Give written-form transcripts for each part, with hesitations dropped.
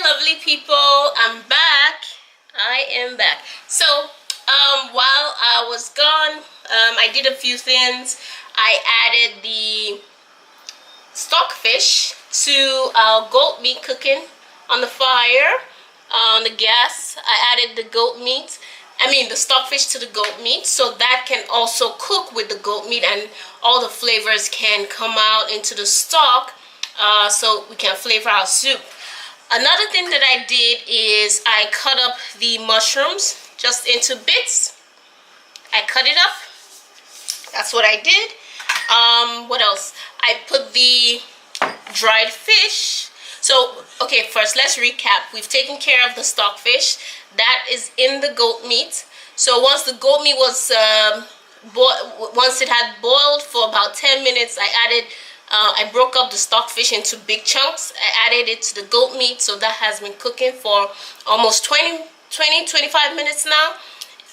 Lovely people, I'm back. I am back. So while I was gone, I did a few things. I added the stockfish to our goat meat cooking on the fire, on the gas. I added the the stockfish to the goat meat, so that can also cook with the goat meat and all the flavors can come out into the stock, so we can flavor our soup. Another thing that I did is I cut up the mushrooms just into bits. I cut it up. That's what I did. What else? I put the dried fish. So, okay, first let's recap. We've taken care of the stockfish. That is in the goat meat. So once the goat meat was once it had boiled for about 10 minutes, I broke up the stockfish into big chunks. I added it to the goat meat, so that has been cooking for almost 25 minutes now.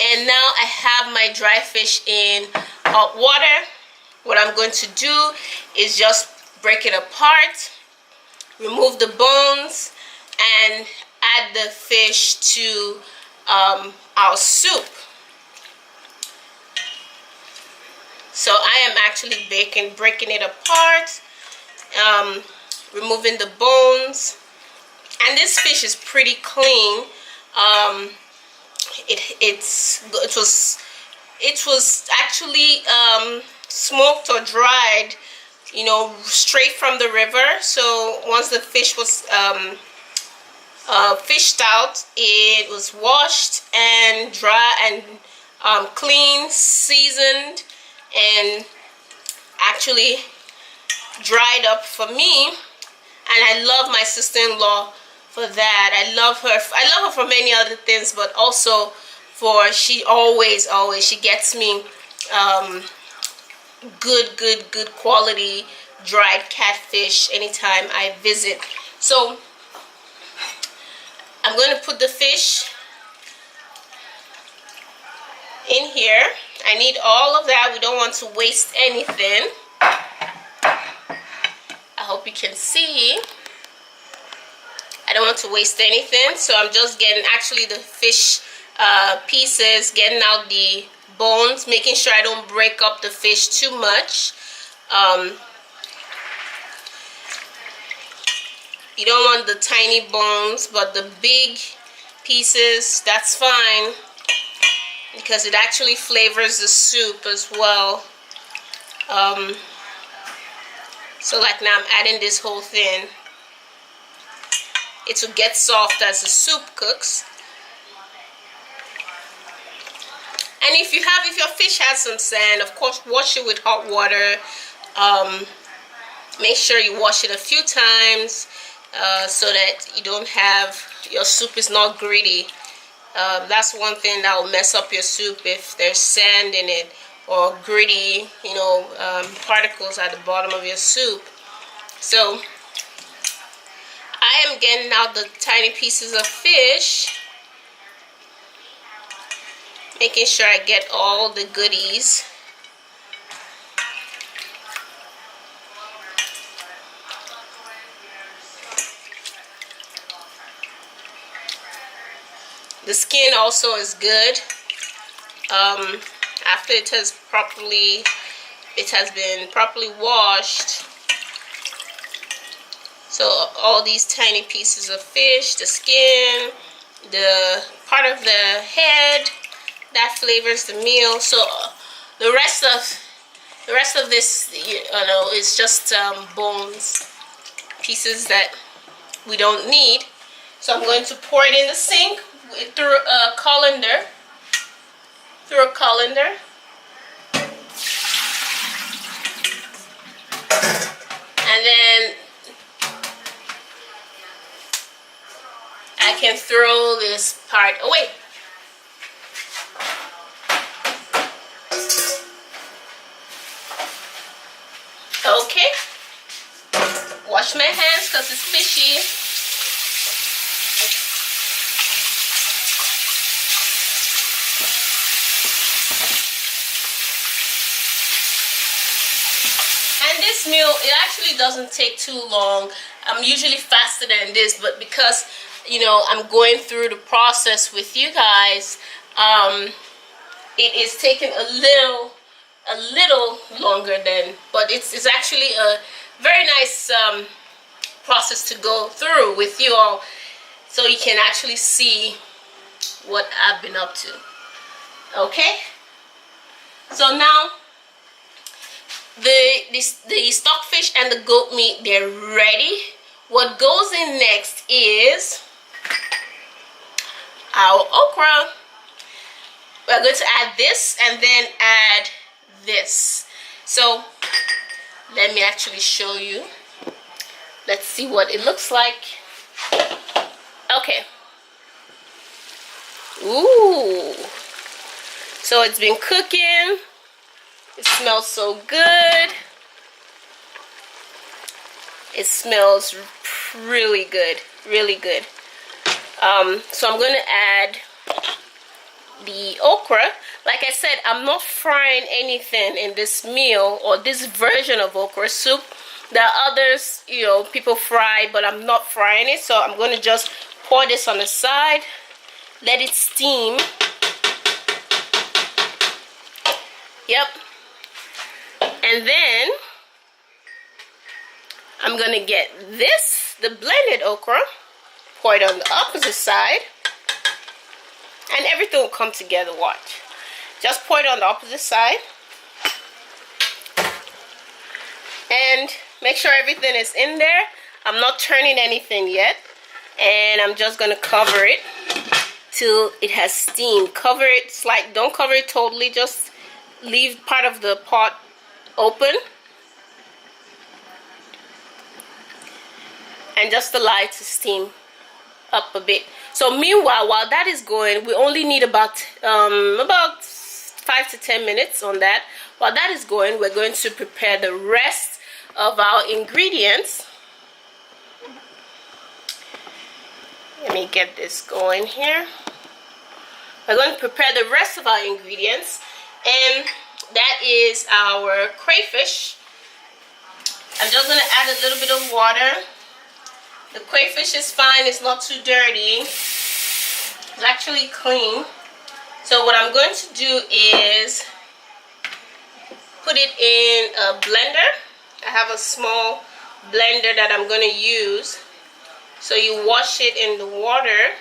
And now I have my dry fish in hot water. What I'm going to do is just break it apart, remove the bones, and add the fish to our soup. So I am actually breaking it apart, removing the bones, and this fish is pretty clean. It was actually smoked or dried, straight from the river. So once the fish was fished out, it was washed and dry and clean, seasoned, and actually dried up for me. And I love my sister-in-law for that. I love her for many other things, but also for she always she gets me good quality dried catfish anytime I visit. So I'm going to put the fish in here. I need all of that. We don't want to waste anything. I hope you can see. I don't want to waste anything, so I'm just getting actually the fish pieces, getting out the bones, making sure I don't break up the fish too much. You don't want the tiny bones, but the big pieces, that's fine, because it actually flavors the soup as well. So like now I'm adding this whole thing. It will get soft as the soup cooks. And if your fish has some sand, of course wash it with hot water. Make sure you wash it a few times so that you don't have, your soup is not gritty. That's one thing that will mess up your soup, if there's sand in it or gritty, particles at the bottom of your soup. So I am getting out the tiny pieces of fish, making sure I get all the goodies. The skin also is good. After it has been properly washed. So all these tiny pieces of fish, the skin, the part of the head, that flavors the meal. So the rest of this, is just bones, pieces that we don't need. So I'm going to pour it in the sink through a colander. And then I can throw this part away. Okay. Wash my hands because it's fishy. And this meal, it actually doesn't take too long. I'm usually faster than this, but because I'm going through the process with you guys, it is taking a little longer than, but it's actually a very nice process to go through with you all, so you can actually see what I've been up to. Okay, so now the stockfish and the goat meat, they're ready. What goes in next is our okra. We're going to add this and then add this. So let me actually show you. Let's see what it looks like. Okay. Ooh. So it's been cooking. It smells so good. It smells really good, really good. So I'm going to add the okra. Like I said, I'm not frying anything in this meal or this version of okra soup. There are others, people fry, but I'm not frying it. So I'm going to just pour this on the side, let it steam. Yep. And then I'm going to get this, the blended okra, pour it on the opposite side, and everything will come together. Watch. Just pour it on the opposite side. And make sure everything is in there. I'm not turning anything yet. And I'm just going to cover it till it has steam. Cover it slightly. Don't cover it totally. Just leave part of the pot open. And just allow it to steam up a bit. So meanwhile, while that is going, we only need about 5 to 10 minutes on that. While that is going, we're going to prepare the rest of our ingredients. Let me get this going here. We're going to prepare the rest of our ingredients, and that is our crayfish. I'm just going to add a little bit of water. The crayfish is fine, it's not too dirty. It's actually clean. So what I'm going to do is put it in a blender. I have a small blender that I'm going to use. So you wash it in the water,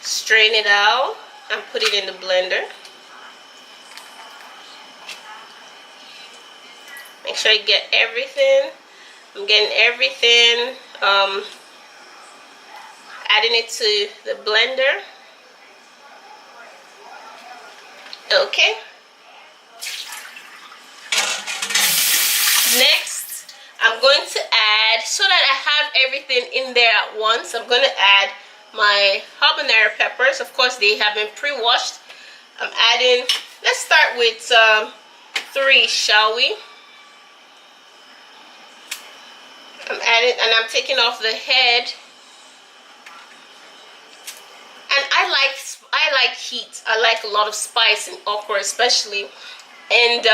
strain it out, and put it in the blender. Make sure you get everything. I'm getting everything, adding it to the blender. Okay. Next, I'm going to add, so that I have everything in there at once, I'm going to add my habanero peppers. Of course, they have been pre-washed. I'm adding, let's start with 3, shall we? I'm adding, and I'm taking off the head. And I like heat. I like a lot of spice in okra, especially. And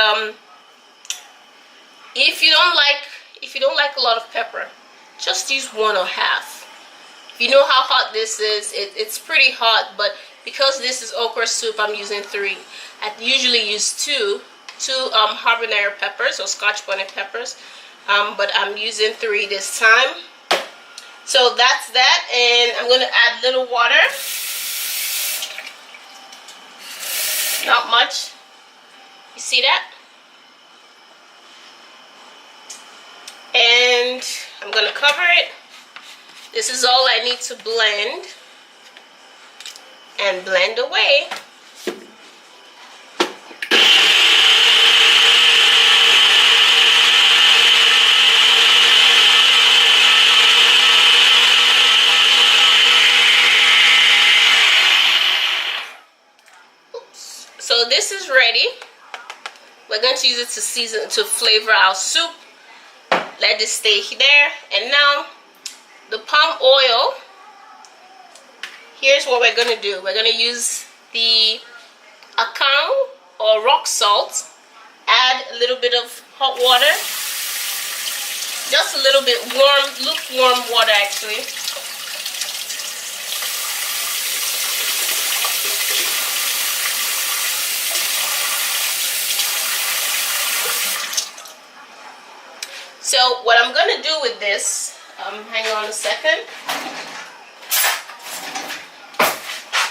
if you don't like a lot of pepper, just use 1 or half. You know how hot this is. It's pretty hot, but because this is okra soup, I'm using 3. I usually use two habanero peppers or Scotch bonnet peppers. But I'm using 3 this time. So that's that, and I'm going to add a little water. Not much. You see that? And I'm going to cover it. This is all I need to blend. And blend away. So this is ready. We're going to use it to season, to flavor our soup. Let this stay there. And now the palm oil. Here's what we're going to do. We're going to use the akang or rock salt. Add a little bit of hot water. Just a little bit warm, lukewarm water actually. So what I'm going to do with this, hang on a second.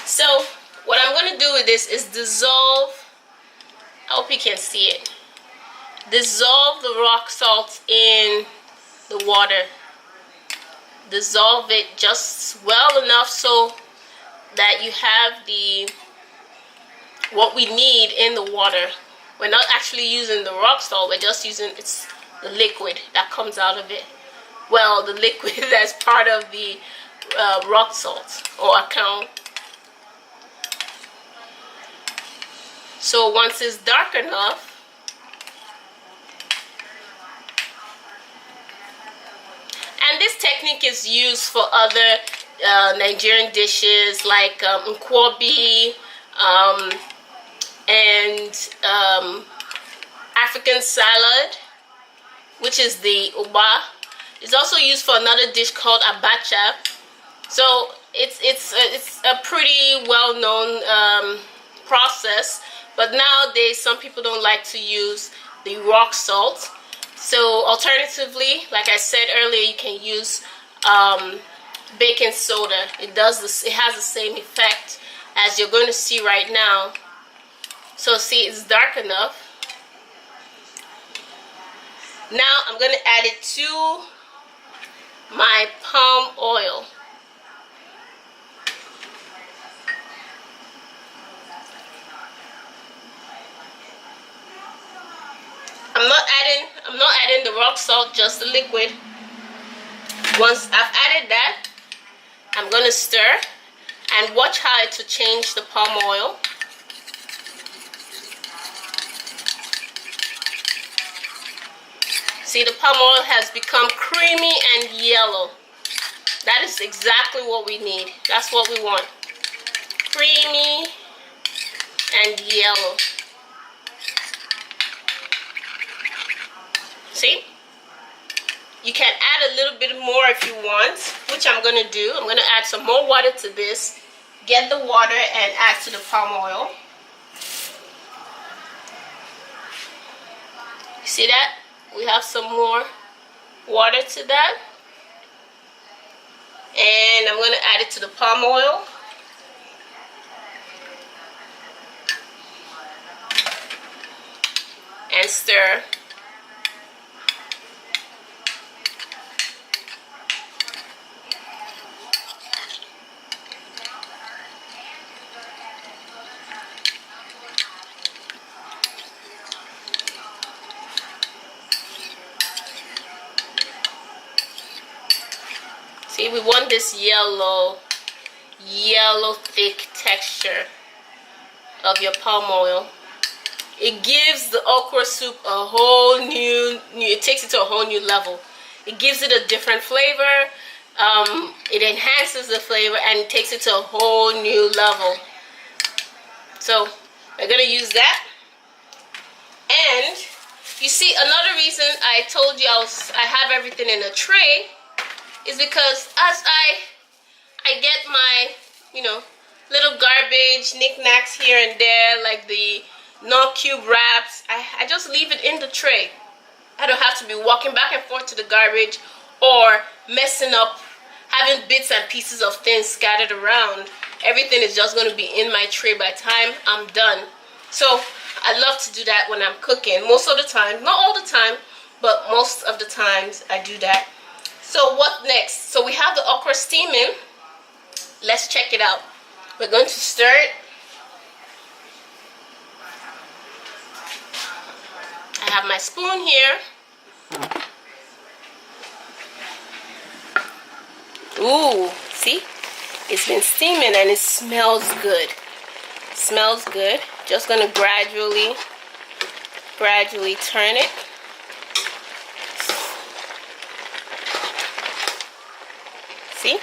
So what I'm going to do with this is dissolve, I hope you can see it, dissolve the rock salt in the water. Dissolve it just well enough so that you have what we need in the water. We're not actually using the rock salt, we're just using the liquid that comes out of it. Well, the liquid that's part of the rock salt or account. So once it's dark enough, and this technique is used for other Nigerian dishes like nkwobi and African salad, which is the uba. It's also used for another dish called abacha. So it's a pretty well-known process. But nowadays, some people don't like to use the rock salt. So alternatively, like I said earlier, you can use baking soda. It has the same effect as you're going to see right now. So see, it's dark enough. Now I'm going to add it to my palm oil. I'm not adding the rock salt, just the liquid. Once I've added that, I'm going to stir and watch how it will change the palm oil. See, the palm oil has become creamy and yellow. That is exactly what we need. That's what we want. Creamy and yellow. See? You can add a little bit more if you want, which I'm going to do. I'm going to add some more water to this. Get the water and add to the palm oil. You see that? We have some more water to that. And I'm going to add it to the palm oil. And stir. See, we want this yellow thick texture of your palm oil. It gives the okra soup a whole new, it takes it to a whole new level. It gives it a different flavor, it enhances the flavor, and it takes it to a whole new level. So we're going to use that. And you see, another reason I told you I have everything in a tray is because as I get my, little garbage, knickknacks here and there, like the non-cube wraps, I just leave it in the tray. I don't have to be walking back and forth to the garbage or messing up, having bits and pieces of things scattered around. Everything is just going to be in my tray by the time I'm done. So I love to do that when I'm cooking. Most of the time, not all the time, but most of the times I do that. So what next? So we have the okra steaming. Let's check it out. We're going to stir it. I have my spoon here. Ooh, see? It's been steaming and it smells good. It smells good. Just gonna gradually turn it. See?